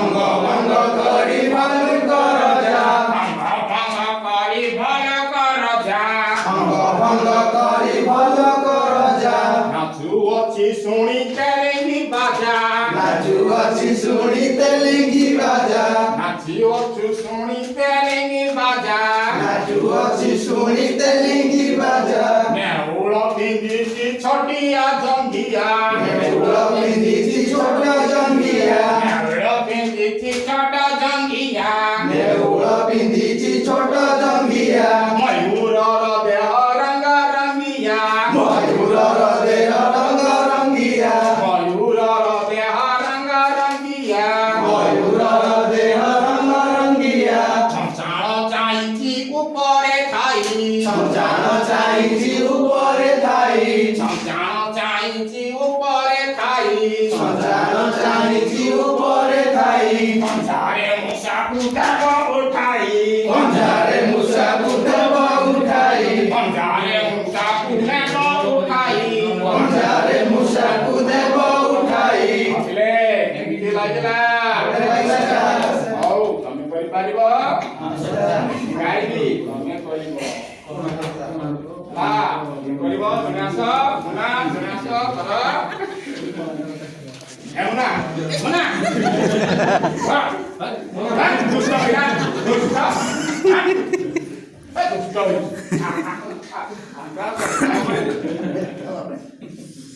ଭଙ୍ଗ ଭଙ୍ଗ କରି ଭଲ କର ଯା ଭଙ୍ଗ କରି ଭଲ କର ଯା ଭଙ୍ଗ କରି ଭଲ କର ଯା ନାଚୁଅଛି ଶୁଣି ତେଲିଙ୍ଗି ବାଜା ନାଚୁଅଛି ଶୁଣି ତେଲିଙ୍ଗି ବାଜା ନାଚିଅଛୁ ଶୁଣି ତେଲିଙ୍ଗି ବାଜା ନାଚୁଅଛି ଶୁଣି ତେଲିଙ୍ଗି ବାଜା ନେଉଳ ପିନ୍ଧିଛି ଛୋଟିଆ ଜଙ୍ଘିଆ ନେଉଳ ପିନ୍ଧିଛି ଛୋଟ ଜଙ୍ଘିଆ ନେଉଳ ପିନ୍ଧିଛି ଛୋଟ ଜଙ୍ଘିଆ ନେଉଳ ପିନ୍ଧିଛି ଛୋଟ ଜଙ୍ଘିଆ ମୟୂରର ଦେହ ରଙ୍ଗ ରଙ୍ଗିଆ ମୟୂରର ଦେହ ରଙ୍ଗ ରଙ୍ଗିଆ ମୟୂରର ଦେହ ରଙ୍ଗ ରଙ୍ଗିଆ ମୟୂରର ଦେହ ରଙ୍ଗ ରଙ୍ଗିଆ ଛଞ୍ଚାଣ ଚାହିଁଛି ଉପରେ ଥାଇ ଛଞ୍ଚାଣ ଚାହିଁଛି ଉପରେ ଥାଇ ଛଞ୍ଚାଣ ଚାହିଁଛି ଉପରେ ଥାଇ ଛଞ୍ଚାଣ ଚାହିଁଛି ଉପରେ ଥାଇ ପଞ୍ଝାରେ ମୂଷାକୁ ଦେବ ଉଠାଇ ପଞ୍ଝାରେ ମୂଷାକୁ ଦେବ ଉଠାଇ ପଞ୍ଝାରେ ମୂଷାକୁ ଦେବ ଉଠାଇ ପଞ୍ଝାରେ ମୂଷାକୁ ଦେବ ଉଠାଇ କହିଲେ କେମିତି ଲାଗିଲା ହଉ ତମେ କରିପାରିବ ଗାଇବି ତମେ କରିବ କରିବ ତମେ ଆସ ଜଣେ ଆସ କର ମୁନା ମୁନା ଦୁଷ୍ଟ ପିଲା ଦୁଷ୍ଟ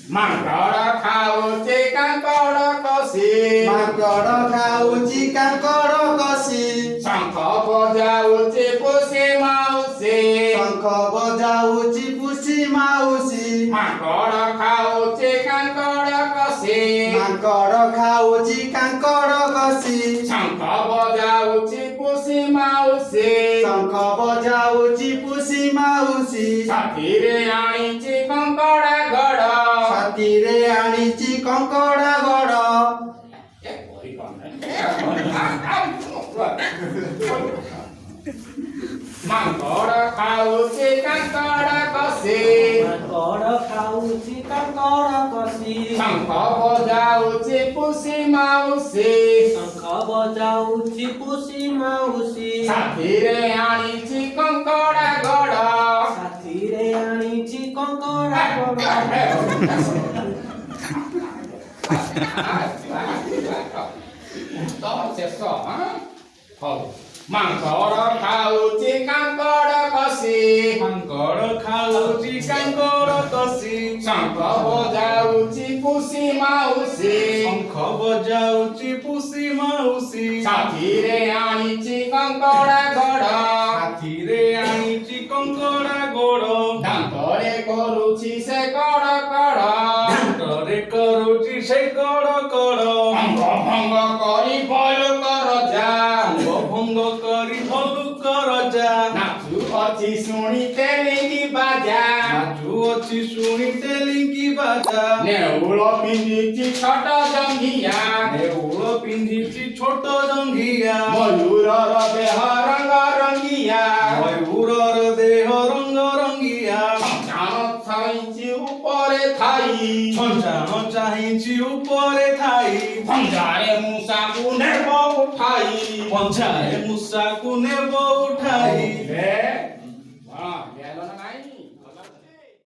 ମାଙ୍କଡ଼ ଖାଉଛି କାଙ୍କଡ଼ କଷି ମାଙ୍କଡ଼ ଖାଉଛି କାଙ୍କଡ଼ କଷି ଶଙ୍ଖ ବଜାଉଛି ପୁଷି ମାଉସୀ ଶଙ୍ଖ ବଜାଉଛି ପୁଷି ମାଉସୀ ମାଙ୍କଡ଼ ଖାଉଛି କାଙ୍କଡ଼ କଷି ମାଙ୍କଡ଼ ଖାଉଛି କାଙ୍କଡ଼ କଷି ଶଙ୍ଖ ବଜାଉଛି ପୁଷି ମାଉସୀ ଶଙ୍ଖ ବଜାଉଛି ପୁଷି ମାଉସୀ ସାଥିରେ ଆଣିଛି କଙ୍କଡ଼ା ଗଡ଼ ସାଥିରେ ଆଣିଛି କଙ୍କଡ଼ା ଗଡ଼ ମାଙ୍କଡ଼ ଖାଉଛି କାଙ୍କଡ଼ କଷି ମାଙ୍କଡ଼ ଖାଉଛି କାଙ୍କଡ଼ କଷି ଶଙ୍ଖ ବଜାଉଛି ପୁଷି ମାଉସୀ ଶଙ୍ଖ ବଜାଉଛି ପୁଷି ମାଉସୀ ସାଥିରେ ଆଣିଛି କଙ୍କଡ଼ା ଗଡ଼ ସାଥିରେ ଆଣିଛି କଙ୍କଡ଼ା ଗଡ଼ ତ ଶେଷ ହଉ ମାଙ୍କଡ଼ ଖାଉଛି କାଙ୍କଡ଼ କଷି ମାଙ୍କଡ଼ ଖାଉଛି କାଙ୍କଡ଼ କଷି ଶଙ୍ଖ ବଜାଉଛି ପୁଷି ମାଉସୀ ଶଙ୍ଖ ବଜାଉଛି ପୁଷି ମାଉସୀ ସାଥିରେ ଆଣିଛି କଙ୍କଡ଼ା ଗଡ଼ ହାତୀରେ ଆଣିଛି କଙ୍କଡ଼ା ଗୋଡ଼ ଦାନ୍ତରେ କରୁଛି ସେ କଡ଼ କଡ଼ ଦାନ୍ତରେ କରୁଛି ସେ କଡ଼ କଡ଼ ଭଙ୍ଗ ଭଙ୍ଗ କରି ଭଲ କର ଯା ଭଙ୍ଗ କରି ଭଲୁକ ରଜା ନାଚୁଅଛି ଶୁଣି ତେଲିଙ୍ଗି ବାଜା ନାଚୁଅଛି ଶୁଣି ତେଲିଙ୍ଗି ବାଜା ନେଉଳ ପିନ୍ଧିଛି ଛୋଟ ଜଙ୍ଘିଆ ନେଉଳ ପିନ୍ଧିଛି ଛୋଟ ଜଙ୍ଘିଆ ମୟୂରର ଦେହ ରଙ୍ଗ ରଙ୍ଗିଆ ମୟୂରର ଦେହ ରଙ୍ଗ ରଙ୍ଗିଆ ଛଞ୍ଚାଣ ଚାହିଁଛି ଉପରେ ଥାଇ ଛଞ୍ଚାଣ ଚାହିଁଛି ଉପରେ ଥାଇ ପଞ୍ଝାରେ ମୂଷାକୁ ନେବ ଉଠାଇ ପଞ୍ଝାରେ ମୂଷାକୁ ନେବ ଉଠାଇ ହେ